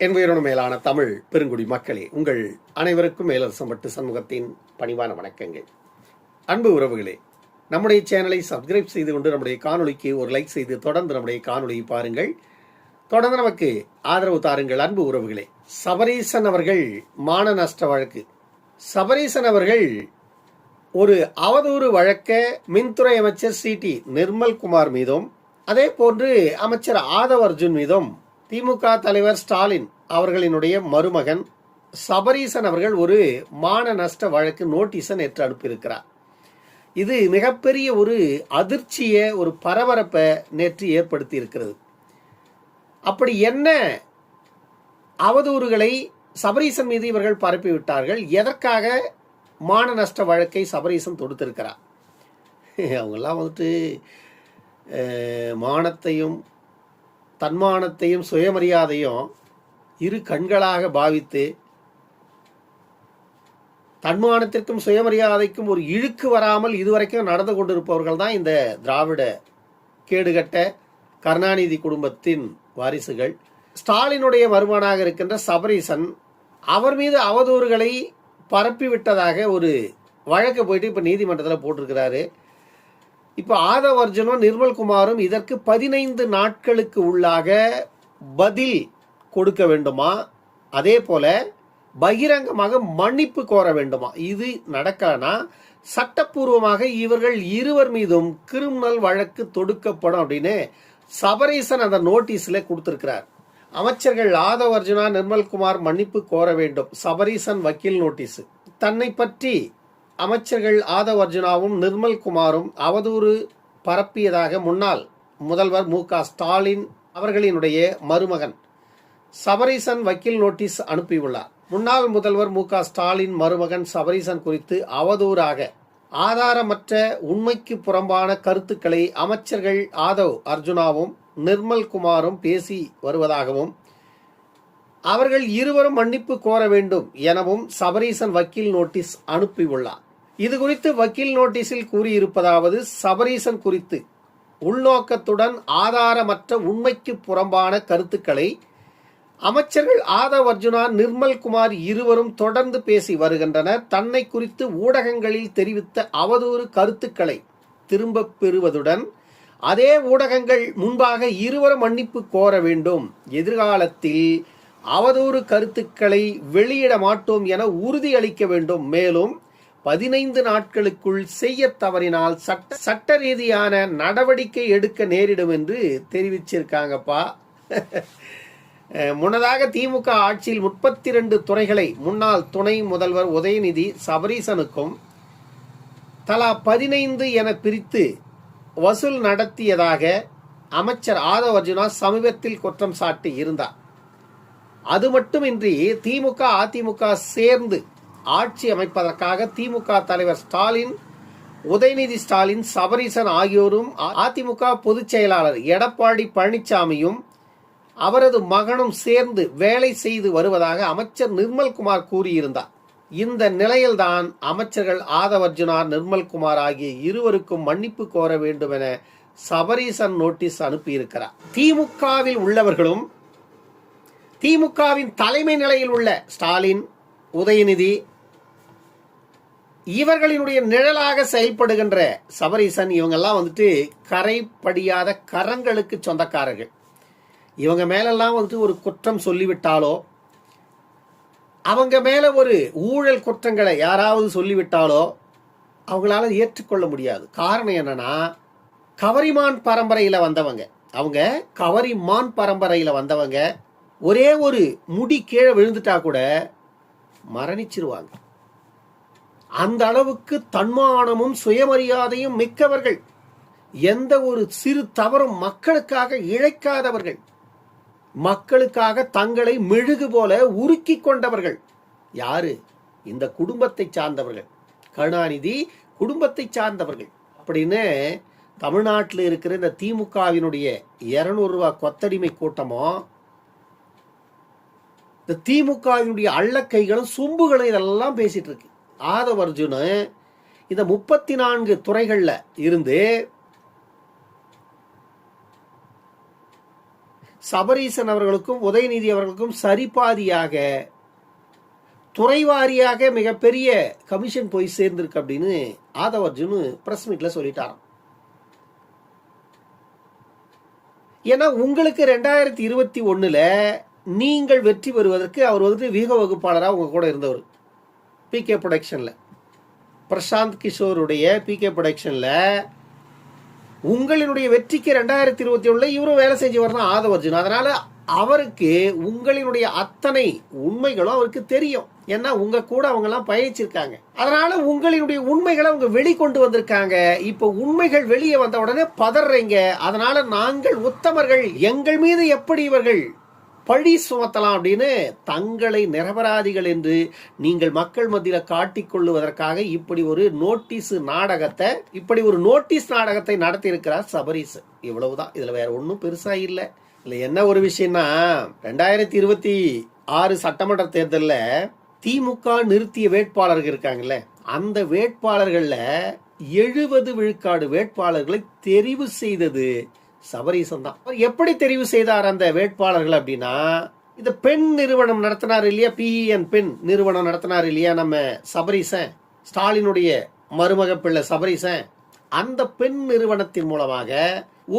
என் உயிரினு மேலான தமிழ் பெருங்குடி மக்களே, உங்கள் அனைவருக்கும் மேலரசம்பட்டு சண்முகத்தின் பணிவான வணக்கங்கள். அன்பு உறவுகளே, நம்முடைய சேனலை சப்ஸ்கிரைப் செய்து கொண்டு நம்முடைய காணொலிக்கு ஒரு லைக் செய்து தொடர்ந்து நம்முடைய காணொலியை பாருங்கள். தொடர்ந்து நமக்கு ஆதரவு தாருங்கள். அன்பு உறவுகளே, சபரீசன் அவர்கள் மான நஷ்ட வழக்கு. சபரீசன் அவர்கள் ஒரு அவதூறு வழக்க மின்துறை அமைச்சர் சிடி நிர்மல்குமார் மீதும் அதே போன்று அமைச்சர் ஆதவ் அர்ஜுன் மீதும் திமுக தலைவர் ஸ்டாலின் அவர்களினுடைய மருமகன் சபரீசன் அவர்கள் ஒரு மான நஷ்ட வழக்கு நோட்டீஸை நேற்று அனுப்பியிருக்கிறார். இது மிகப்பெரிய ஒரு அதிர்ச்சியை, ஒரு பரபரப்பை நேற்று ஏற்படுத்தி இருக்கிறது. அப்படி என்ன அவதூறுகளை சபரீசன் மீது இவர்கள் பரப்பிவிட்டார்கள்? எதற்காக மான நஷ்ட வழக்கை சபரீசன் தொடுத்திருக்கிறார்? அவங்கெல்லாம் மானத்தையும் தன்மானத்தையும் சுயமரியாதையும் இரு கண்களாக பாவித்து தன்மானத்திற்கும் சுயமரியாதைக்கும் ஒரு இழுக்கு வராமல் இதுவரைக்கும் நடந்து கொண்டிருப்பவர்கள் தான் இந்த திராவிட கேடுகட்ட கருணாநிதி குடும்பத்தின் வாரிசுகள். ஸ்டாலினுடைய வருமானாக இருக்கின்ற சபரீசன் அவர் மீது அவதூறுகளை பரப்பிவிட்டதாக ஒரு வழக்கு போயிட்டு இப்ப நீதிமன்றத்தில் போட்டிருக்கிறாரு. இப்போ ஆதவ் அர்ஜுனும் நிர்மல்குமாரும் இதற்கு 15 நாட்களுக்கு உள்ளாக பதில் கொடுக்க வேண்டுமா, அதே போல பகிரங்கமாக மன்னிப்பு கோர வேண்டுமா? இது நடக்கலனா சட்டப்பூர்வமாக இவர்கள் இருவர் மீதும் கிரிமினல் வழக்கு தொடுக்கப்படும் அப்படின்னு சபரீசன் அந்த நோட்டீஸ்ல கொடுத்திருக்கிறார். அமைச்சர்கள் ஆதவ் அர்ஜுனா நிர்மல்குமார் மன்னிப்பு கோர வேண்டும், சபரீசன் வக்கீல் நோட்டீஸ். தன்னை பற்றி அமைச்சர்கள் ஆதவ் அர்ஜுனாவும் நிர்மல்குமாரும் அவதூறு பரப்பியதாக முன்னாள் முதல்வர் மு.க. ஸ்டாலின் அவர்களினுடைய மருமகன் சபரீசன் வக்கீல் நோட்டீஸ் அனுப்பியுள்ளார். முன்னாள் முதல்வர் மு.க. ஸ்டாலின் மருமகன் சபரீசன் குறித்து அவதூறாக ஆதாரமற்ற உண்மைக்கு புறம்பான கருத்துக்களை அமைச்சர்கள் ஆதவ் அர்ஜுனாவும் நிர்மல்குமாரும் பேசி வருவதாகவும் அவர்கள் இருவரும் மன்னிப்பு கோர வேண்டும் எனவும் சபரீசன் வக்கீல் நோட்டீஸ் அனுப்பியுள்ளார். இது குறித்து வக்கீல் நோட்டீஸில் கூறியிருப்பதாவது, சபரீசன் குறித்து உள்நோக்கத்துடன் ஆதாரமற்ற உண்மைக்கு புறம்பான கருத்துக்களை அமைச்சர்கள் ஆதவ் அர்ஜுனா நிர்மல்குமார் இருவரும் தொடர்ந்து பேசி வருகின்றனர். தன்னை குறித்து ஊடகங்களில் தெரிவித்த அவதூறு கருத்துக்களை திரும்ப பெறுவதுடன் அதே ஊடகங்கள் முன்பாக இருவரும் மன்னிப்பு கோர வேண்டும். எதிர்காலத்தில் அவதூறு கருத்துக்களை வெளியிட மாட்டோம் என உறுதியளிக்க வேண்டும். மேலும் 15 நாட்களுக்குள் செய்ய தவறினால் சட்ட ரீதியான நடவடிக்கை எடுக்க நேரிடும் என்று தெரிவிச்சிருக்காங்கப்பா. முன்னதாக திமுக ஆட்சியில் 32 துறைகளை முன்னாள் துணை முதல்வர் உதயநிதி சபரீசனுக்கும் தலா 15 என பிரித்து வசூல் நடத்தியதாக அமைச்சர் ஆதவ் அர்ஜுனா சமீபத்தில் குற்றம் சாட்டி இருந்தார். அது மட்டுமின்றி திமுக அதிமுக சேர்ந்து ஆட்சி அமைப்பதற்காக திமுக தலைவர் ஸ்டாலின், உதயநிதி ஸ்டாலின், சபரீசன் ஆகியோரும் அதிமுக பொதுச் செயலாளர் எடப்பாடி பழனிசாமியும் அவரது மகனும் சேர்ந்து வேலை செய்து வருவதாக அமைச்சர் நிர்மல்குமார் கூறியிருந்தார். இந்த நிலையில்தான் அமைச்சர்கள் ஆதவ் அர்ஜுனா நிர்மல்குமார் ஆகிய இருவருக்கும் மன்னிப்பு கோர வேண்டும் என சபரீசன் நோட்டீஸ் அனுப்பியிருக்கிறார். திமுகவில் உள்ளவர்களும் திமுகவின் தலைமை நிலையில் உள்ள ஸ்டாலின், உதயநிதி இவர்களினுடைய நிழலாக செயல்படுகின்ற சபரீசன் இவங்கெல்லாம் கரைப்படியாத கரங்களுக்கு சொந்தக்காரர்கள். இவங்க மேலெல்லாம் ஒரு குற்றம் சொல்லிவிட்டாலோ, அவங்க மேல ஒரு ஊழல் குற்றங்களை யாராவது சொல்லிவிட்டாலோ அவங்களால ஏற்றுக்கொள்ள முடியாது. காரணம் என்னன்னா, கவரிமான் பரம்பரையில வந்தவங்க. அவங்க கவரிமான் பரம்பரையில வந்தவங்க. ஒரே ஒரு முடி கீழே விழுந்துட்டா கூட மரணிச்சிருவாங்க. அந்த அளவுக்கு தன்மானமும் சுயமரியாதையும் மிக்கவர்கள். எந்த ஒரு சிறு தவறும் மக்களுக்காக இழைக்காதவர்கள். மக்களுக்காக தங்களை மெழுகு போல உருக்கி கொண்டவர்கள். யாரு? இந்த குடும்பத்தை சார்ந்தவர்கள், கருணாநிதி குடும்பத்தை சார்ந்தவர்கள். அப்படின்னு தமிழ்நாட்டில் இருக்கிற இந்த திமுகவினுடைய 200 ரூபாய் கொத்தடிமை கூட்டமும் இந்த திமுகவினுடைய அள்ளக்கைகளும் சொம்புகளும் இதெல்லாம் பேசிட்டு இருக்கு. ஆதவ் அர்ஜுன் இந்த 34 துறைகள்ல இருந்து சபரீசன் அவர்களுக்கும் உதயநிதி அவர்களுக்கும் சரிபாதியாக துறைவாரியாக மிகப்பெரிய கமிஷன் போய் சேர்ந்திருக்கு அப்படின்னு ஆதவ் அர்ஜுன் பிரஸ் மீட்ல சொல்லிட்டாராம். ஏன்னா உங்களுக்கு 2021 நீங்கள் வெற்றி பெறுவதற்கு அவர் வியூக வகுப்பாளராக உங்க கூட இருந்தவர். பிகே ப்ரொடக்ஷன்ல பிரசாந்த் கிஷோருடைய பிகே ப்ரொடக்ஷன்ல உங்களினுடைய வெற்றிக்கு 2021 இவரும் வேலை செஞ்சவர் தான் ஆதவ் அர்ஜுன். அதனால அவருக்கு உங்களினுடைய அத்தனை உண்மைகளும் அவருக்கு தெரியும். ஏன்னா உங்க கூட அவங்க எல்லாம் பயணிச்சிருக்காங்க. அதனால உங்களினுடைய உண்மைகளை அவங்க வெளிக்கொண்டு வந்திருக்காங்க. இப்ப உண்மைகள் வெளியே வந்த உடனே பதறீங்க. அதனால நாங்கள் உத்தமர்கள், எங்கள் மீது எப்படி இவர்கள் பழி சுமத்தலாம் அப்படின்னு தங்களை நிரபராதிகள் என்று நீங்கள் மக்கள் மத்தியில காட்டிக் கொள்ளுவதற்காக இப்படி ஒரு நோட்டீஸ் நாடகத்தை நடத்தி இருக்கிறார் சபரீஸ். இவ்வளவுதான். இதுல வேற ஒன்னும் பெருசா இல்ல. இல்ல என்ன ஒரு விஷயம்னா 2026 சட்டமன்ற தேர்தலில் திமுக நிறுத்திய வேட்பாளர்கள் இருக்காங்கல்ல, அந்த வேட்பாளர்கள்ல 70 விழுக்காடு வேட்பாளர்களை தெரிவு செய்தது சபரீசன் தான். எப்படி தெரிவு செய்தார் அந்த வேட்பாளர்கள் அப்படின்னா, இந்த பெண் நிறுவனம் நடத்தினார் இல்லையா, PEN பெண் நிறுவனம் நடத்தினார் இல்லையா நம்ம சபரீசன், ஸ்டாலினுடைய மருமக பிள்ளை சபரீசன், அந்த பெண் நிறுவனத்தின் மூலமாக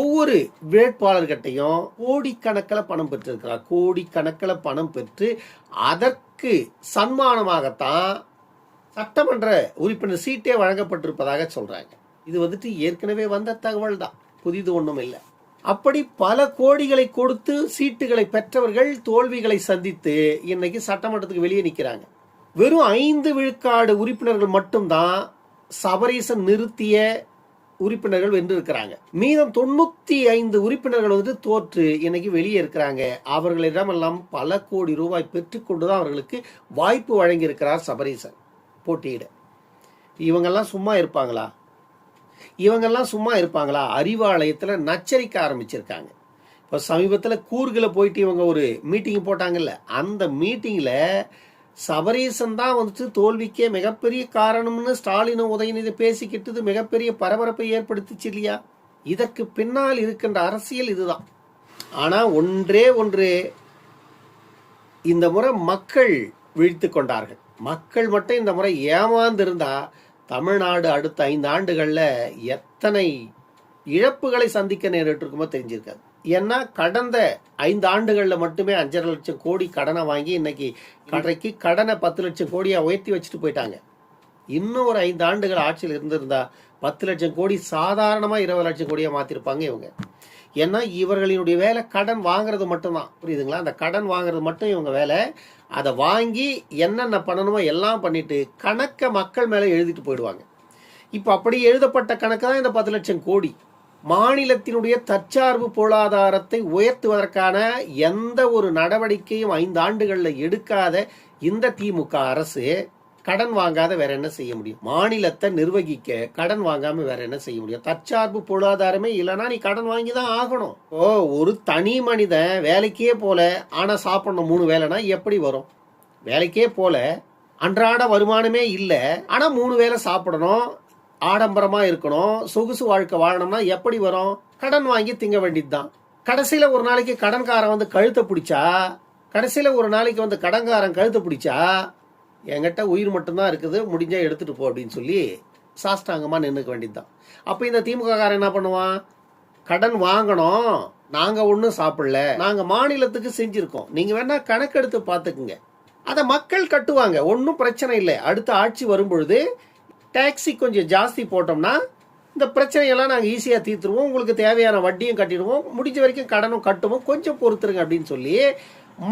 ஒவ்வொரு வேட்பாளர்கிட்டையும் கோடிக்கணக்கில் பணம் பெற்றிருக்கிறார். கோடிக்கணக்கில் பணம் பெற்று அதற்கு சன்மானமாகத்தான் சட்டமன்ற உறுப்பினர் சீட்டே வழங்கப்பட்டிருப்பதாக சொல்றாங்க. இது ஏற்கனவே வந்த தகவல் தான், புதிது ஒன்றும் இல்லை. அப்படி பல கோடிகளை கொடுத்து சீட்டுகளை பெற்றவர்கள் தோல்விகளை சந்தித்து இன்னைக்கு சட்டமன்றத்துக்கு வெளியே நிற்கிறாங்க. வெறும் 5 விழுக்காடு உறுப்பினர்கள் மட்டும்தான் சபரீசன் நிறுத்திய உறுப்பினர்கள் வென்று இருக்கிறாங்க. மீதம் 95 உறுப்பினர்கள் தோற்று இன்னைக்கு வெளியே இருக்கிறாங்க. அவர்களிடமெல்லாம் பல கோடி ரூபாய் பெற்றுக்கொண்டுதான் அவர்களுக்கு வாய்ப்பு வழங்கி இருக்கிறார் சபரீசன் போட்டியிட. இவங்கெல்லாம் சும்மா இருப்பாங்களா? அறிவாலயத்தில் நச்சரிக்க ஆரம்பிச்சிருக்காங்க. இப்போ சமீபத்தில் கூர்கில் போயிட்டு இவங்க ஒரு மீட்டிங் போட்டாங்கல்ல, அந்த மீட்டிங்ல சபரீசன் தான் தோல்விக்கே மிகப்பெரிய காரணம்னு ஸ்டாலினும் உதயநிதி பேசிக்கிட்டது மிகப்பெரிய பரபரப்பை ஏற்படுத்திச்சு இல்லையா? இதற்கு பின்னால் இருக்கின்ற அரசியல் இதுதான். ஆனா ஒன்றே ஒன்று, இந்த முறை மக்கள் வீழ்த்து கொண்டார்கள். மக்கள் மட்டும் இந்த முறை ஏமாந்திருந்தா தமிழ்நாடு அடுத்த 5 ஆண்டுகள்ல எத்தனை இழப்புகளை சந்திக்க நேரிட்டிருக்குமோ தெரிஞ்சிருக்காது. ஏன்னா கடந்த 5 ஆண்டுகள்ல மட்டுமே 5.5 லட்சம் கோடி கடனை வாங்கி இன்னைக்கு கடனை 10 லட்சம் கோடியா உயர்த்தி வச்சுட்டு போயிட்டாங்க. இன்னும் ஒரு 5 ஆண்டுகள் ஆட்சியில் இருந்திருந்தா 10 லட்சம் கோடி சாதாரணமா 20 லட்சம் கோடியா மாத்திருப்பாங்க இவங்க. ஏன்னா இவர்களினுடைய வேலை கடன் வாங்குறது மட்டும்தான், புரியுதுங்களா? அந்த கடன் வாங்குறது மட்டும் இவங்க வேலை. அதை வாங்கி என்னென்ன பண்ணணுமோ எல்லாம் பண்ணிட்டு கணக்கை மக்கள் மேல எழுதிட்டு போயிடுவாங்க. இப்ப அப்படி எழுதப்பட்ட கணக்கு தான் இந்த 10 லட்சம் கோடி. மாநிலத்தினுடைய தற்சார்பு பொருளாதாரத்தை உயர்த்துவதற்கான எந்த ஒரு நடவடிக்கையும் 5 ஆண்டுகள்ல எடுக்காத இந்த திமுக அரசு கடன் வாங்காத வேற என்ன செய்ய முடியும்? மாநிலத்தை நிர்வகிக்க கடன் வாங்காம வேற என்ன செய்ய முடியும்? தற்சார்பு பொருளாதாரமே இல்லைன்னா நீ கடன் வாங்கி தான் ஆகணும். ஒரு தனி மனிதன் வேலைக்கே போல ஆனா சாப்பிடணும் 3 வேலைனா எப்படி வரும்? வேலைக்கே போல அன்றாட வருமானமே இல்லை ஆனா 3 வேலை சாப்பிடணும், ஆடம்பரமா இருக்கணும், சொகுசு வாழ்க்கை வாழணும்னா எப்படி வரும்? கடன் வாங்கி திங்க வேண்டியதுதான். கடைசியில ஒரு நாளைக்கு கடன்காரன் கழுத்தை பிடிச்சா என்கிட்ட உயிர் மட்டும்தான் இருக்குது, முடிஞ்சா எடுத்துட்டு போ அப்படின்னு சொல்லி சாஷ்டாங்கமா நின்னுக்க வேண்டியதுதான். அப்ப இந்த திமுக காரன் என்ன பண்ணுவான்? கடன் வாங்கணும், நாங்க ஒன்னும் சாப்பிடல, நாங்க மாநிலத்துக்கு செஞ்சிருக்கோம், நீங்க வேணா கணக்கெடுத்து பாத்துக்குங்க, அதை மக்கள் கட்டுவாங்க, ஒன்னும் பிரச்சனை இல்லை. அடுத்த ஆட்சி வரும்பொழுது டாக்ஸி கொஞ்சம் ஜாஸ்தி போட்டோம்னா இந்த பிரச்சனையெல்லாம் நாங்கள் ஈஸியாக தீர்த்துருவோம், உங்களுக்கு தேவையான வட்டியும் கட்டிடுவோம், முடிஞ்ச வரைக்கும் கடனும் கட்டுவோம், கொஞ்சம் பொறுத்துருங்க அப்படின்னு சொல்லி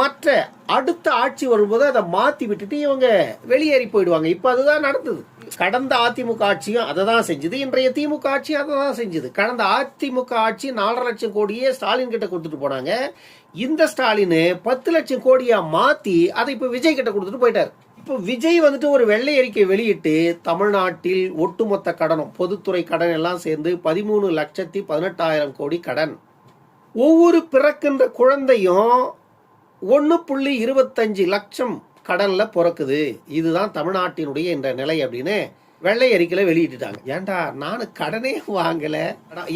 மற்ற அடுத்த ஆட்சி வரும்போது அதை மாற்றி விட்டுட்டு இவங்க வெளியேறி போயிடுவாங்க. இப்போ அதுதான் நடந்தது. கடந்த அதிமுக ஆட்சியும் அதை தான் செஞ்சது, இன்றைய திமுக ஆட்சியும் அதை தான் செஞ்சது. கடந்த அதிமுக ஆட்சி 4.5 லட்சம் கோடியே ஸ்டாலின் கிட்ட கொடுத்துட்டு போனாங்க. இந்த ஸ்டாலின் 10 லட்சம் கோடியா மாற்றி அதை இப்போ விஜய் கிட்ட கொடுத்துட்டு போயிட்டார். இப்போ விஜய் ஒரு வெள்ளை அறிக்கை வெளியிட்டு தமிழ்நாட்டில் ஒட்டுமொத்த கடனும் பொதுத்துறை கடன் எல்லாம் சேர்ந்து 13,18,000 கோடி கடன். ஒவ்வொரு பிறக்கின்ற குழந்தையும் 1.25 லட்சம் கடன்ல பிறக்குது. இதுதான் தமிழ்நாட்டினுடைய இந்த நிலை அப்படின்னு வெள்ளை அறிக்கையில வெளியிட்டுட்டாங்க. ஏன்டா நானு கடனே வாங்கல,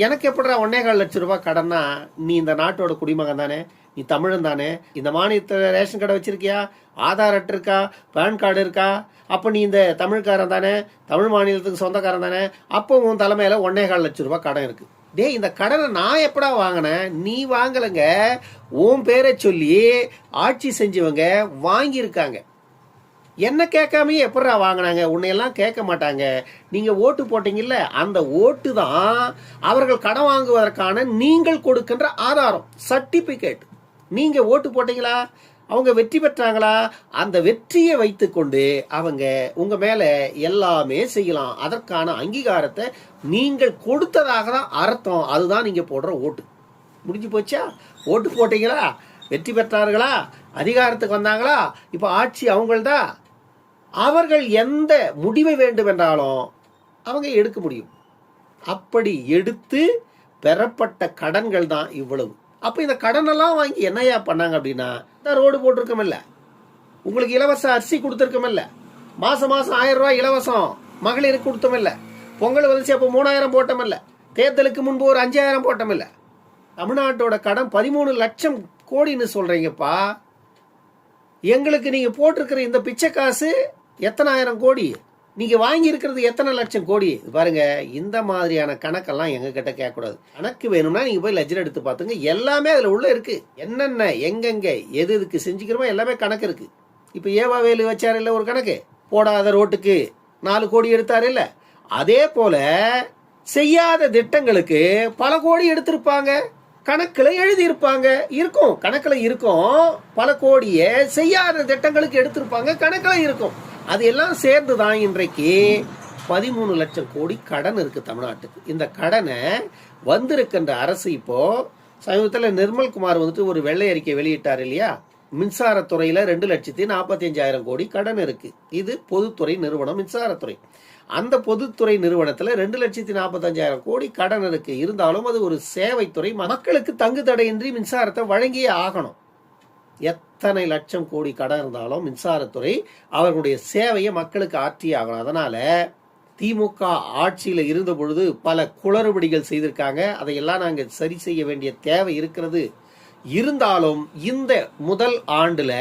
எனக்கு எப்படிடா 1.25 லட்சம் ரூபாய் கடன்னா? நீ இந்த நாட்டோட குடிமகன் தானே, நீ தமிழன் தானே, இந்த மாநிலத்தில் ரேஷன் கார்டு வச்சிருக்கியா, ஆதார் அட்டை இருக்கா, பேன் கார்டு இருக்கா, அப்போ நீ இந்த தமிழ்காரன் தானே, தமிழ் மாநிலத்துக்கு சொந்தக்காரன் தானே, அப்போ உன் தலைமையில் 1.25 லட்சம் ரூபாய் கடன் இருக்கு. டே, இந்த கடனை நான் எப்படா வாங்கினேன்? நீ வாங்கலைங்க, உன் பேரை சொல்லி ஆட்சி செஞ்சவங்க வாங்கியிருக்காங்க. என்ன கேட்காமையே எப்படா வாங்கினாங்க? உன்னையெல்லாம் கேட்க மாட்டாங்க. நீங்க ஓட்டு போட்டீங்கல்ல, அந்த ஓட்டு தான் அவர்கள் கடன் வாங்குவதற்கான நீங்கள் கொடுக்கின்ற ஆதாரம், சர்டிபிகேட். நீங்க ஓட்டு போட்டீங்களா, அவங்க வெற்றி பெற்றாங்களா, அந்த வெற்றியை வைத்துக்கொண்டு அவங்க உங்க மேல எல்லாமே செய்யலாம். அதற்கான அங்கீகாரத்தை நீங்கள் கொடுத்ததாக தான் அர்த்தம். அதுதான் நீங்க போடுற ஓட்டு. முடிஞ்சு போச்சா? ஓட்டு போட்டீங்களா, வெற்றி பெற்றார்களா, அதிகாரத்துக்கு வந்தாங்களா, இப்ப ஆட்சி அவங்கள்தா. அவர்கள் எந்த முடிவை வேண்டும் என்றாலும் அவங்க எடுக்க முடியும். அப்படி எடுத்து பெறப்பட்ட கடன்கள் தான் இவ்வளவு. அப்ப இந்த கடன் எல்லாம் வாங்கி என்னையா பண்ணாங்க அப்படின்னா, ரோடு போட்டிருக்கமில்ல, உங்களுக்கு இலவச அரிசி கொடுத்துருக்கமில்ல, மாசம் மாசம் 1000 ரூபாய் இலவசம் மகளிருக்கு கொடுத்தமில்ல, பொங்கல் வந்துச்சு அப்போ 3000 போட்டமில்ல, தேர்தலுக்கு முன்பு ஒரு 5000 போட்டமில்ல. தமிழ்நாட்டோட கடன் 13 லட்சம் கோடின்னு சொல்றீங்கப்பா. எங்களுக்கு நீங்க போட்டிருக்கிற இந்த பிச்சை காசு எத்தனை ஆயிரம் கோடி, நீங்க வாங்கி இருக்கிறது எத்தனை லட்சம் கோடி. பாருங்க, இந்த மாதிரியான கணக்கெல்லாம் எங்க கிட்ட கேட்கக்கூடாது. கணக்கு வேணும்னா நீங்க போய் லெஜர் எடுத்து பாத்துங்க, எல்லாமே அதுல உள்ள இருக்கு. என்னென்ன எங்கெங்க எது எதுக்கு செஞ்சுக்கிறோமோ எல்லாமே கணக்கு இருக்கு. இப்ப ஏவா வேலு வச்சாரு இல்ல ஒரு கணக்கு, போடாத ரோட்டுக்கு 4 கோடி எடுத்தாரு இல்ல, அதே போல செய்யாத திட்டங்களுக்கு பல கோடி எடுத்திருப்பாங்க, கணக்குல எழுதி இருப்பாங்க. இருக்கும், கணக்குல இருக்கும். பல கோடியை செய்யாத திட்டங்களுக்கு எடுத்திருப்பாங்க, கணக்குல இருக்கும். அது எல்லாம் சேர்ந்துதான் இன்றைக்கு 13 லட்சம் கோடி கடன் இருக்கு தமிழ்நாட்டுக்கு. இந்த கடனை வந்திருக்கின்ற அரசு இப்போ சமீபத்தில் நிர்மல்குமார் ஒரு வெள்ளை அறிக்கை வெளியிட்டார் இல்லையா, மின்சாரத்துறையில 2,45,000 கோடி கடன் இருக்கு. இது பொதுத்துறை நிறுவனம் மின்சாரத்துறை. அந்த பொதுத்துறை நிறுவனத்துல 2,45,000 கோடி கடன் இருக்கு. இருந்தாலும் அது ஒரு சேவைத்துறை, மக்களுக்கு தங்கு தடையின்றி மின்சாரத்தை வழங்கியே ஆகணும். எத்தனை லட்சம் கோடி கடன் இருந்தாலும் மின்சாரத்துறை அவர்களுடைய சேவையை மக்களுக்கு ஆற்றியே ஆகணும். அதனால திமுக ஆட்சியில இருந்த பொழுது பல குளறுபடிகள் செய்திருக்காங்க. அதையெல்லாம் நாங்க சரி செய்ய வேண்டிய தேவை இருக்கிறது. இருந்தாலும் இந்த முதல் ஆண்டுல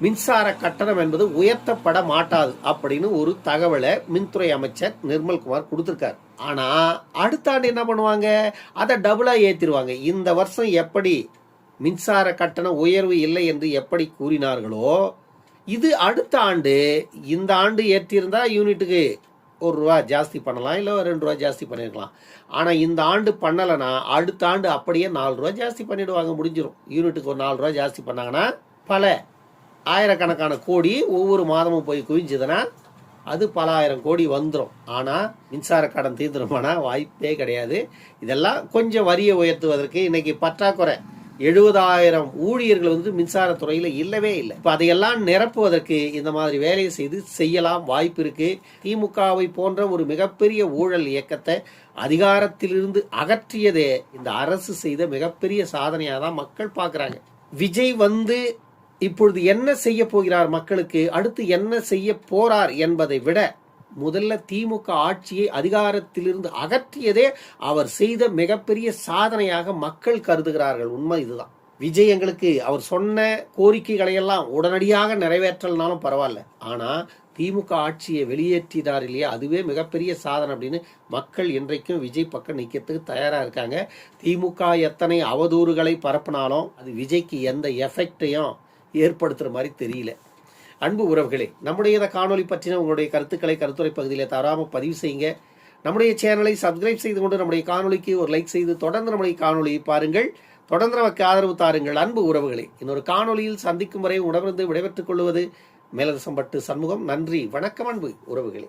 மின்சார கட்டணம் என்பது உயர்த்தப்பட மாட்டாது அப்படின்னு ஒரு தகவலை மின்துறை அமைச்சர் நிர்மல்குமார் கொடுத்திருக்காரு. ஆனா அடுத்த ஆண்டு என்ன பண்ணுவாங்க, அதை டபுளா ஏத்திருவாங்க. இந்த வருஷம் எப்படி மின்சார கட்டண உயர்வு இல்லை என்று எப்படி கூறினார்களோ, இது அடுத்த ஆண்டு, இந்த ஆண்டு ஏற்றிருந்தா யூனிட்டுக்கு ₹1 ஜாஸ்தி பண்ணலாம், இல்லை ₹2 ஜாஸ்தி பண்ணிருக்கலாம். ஆனா இந்த ஆண்டு பண்ணலைன்னா அடுத்த ஆண்டு அப்படியே ₹4 ஜாஸ்தி பண்ணிடுவாங்க, முடிஞ்சிடும். யூனிட்டுக்கு ஒரு ₹4 ஜாஸ்தி பண்ணாங்கன்னா பல ஆயிரக்கணக்கான கோடி ஒவ்வொரு மாதமும் போய் குவிஞ்சதுன்னா அது பல ஆயிரம் கோடி வந்துடும். ஆனா மின்சார கடன் தீர்ந்துருமானா வாய்ப்பே கிடையாது. இதெல்லாம் கொஞ்சம் வரியை உயர்த்துவதற்கு இன்னைக்கு பற்றாக்குறை 70,000 ஊழியர்கள் மின்சாரத்துறையில இல்லவே இல்லை. இப்ப அதையெல்லாம் நிரப்புவதற்கு இந்த மாதிரி வேலையை செய்யலாம், வாய்ப்பு இருக்கு. திமுகவை போன்ற ஒரு மிகப்பெரிய ஊழல் இயக்கத்தை அதிகாரத்திலிருந்து அகற்றியதே இந்த அரசு செய்த மிகப்பெரிய சாதனையாக தான் மக்கள் பார்க்கிறாங்க. விஜய் இப்பொழுது என்ன செய்ய போகிறார் மக்களுக்கு, அடுத்து என்ன செய்ய போறார் என்பதை விட முதல்ல திமுக ஆட்சியை அதிகாரத்திலிருந்து அகற்றியதே அவர் செய்த மிகப்பெரிய சாதனையாக மக்கள் கருதுகிறார்கள். உண்மை இதுதான். விஜய் எங்களுக்கு அவர் சொன்ன கோரிக்கைகளை எல்லாம் உடனடியாக நிறைவேற்றலனாலும் பரவாயில்ல, ஆனா திமுக ஆட்சியை வெளியேற்றினார் இல்லையா, அதுவே மிகப்பெரிய சாதனை அப்படின்னு மக்கள் இன்றைக்கும் விஜய் பக்கம் நிக்கிறதுக்கு தயாரா இருக்காங்க. திமுக எத்தனை அவதூறுகளை பரப்பினாலும் அது விஜய்க்கு எந்த எஃபெக்டையும் ஏற்படுத்துற மாதிரி தெரியல. அன்பு உறவுகளே, நம்முடைய இந்த காணொலி பற்றின உங்களுடைய கருத்துக்களை கருத்துரை பகுதியில் தவறாமல் பதிவு செய்யுங்க. நம்முடைய சேனலை சப்ஸ்கிரைப் செய்து கொண்டு நம்முடைய காணொலிக்கு ஒரு லைக் செய்து தொடர்ந்து நம்முடைய காணொலியை பாருங்கள், தொடர்ந்து நமக்கு ஆதரவு தாருங்கள். அன்பு உறவுகளே, இன்னொரு காணொலியில் சந்திக்கும் வரை உடனிருந்து விடைபெற்றுக் கொள்வது மேலரசம்பட்டு சண்முகம். நன்றி, வணக்கம் அன்பு உறவுகளே.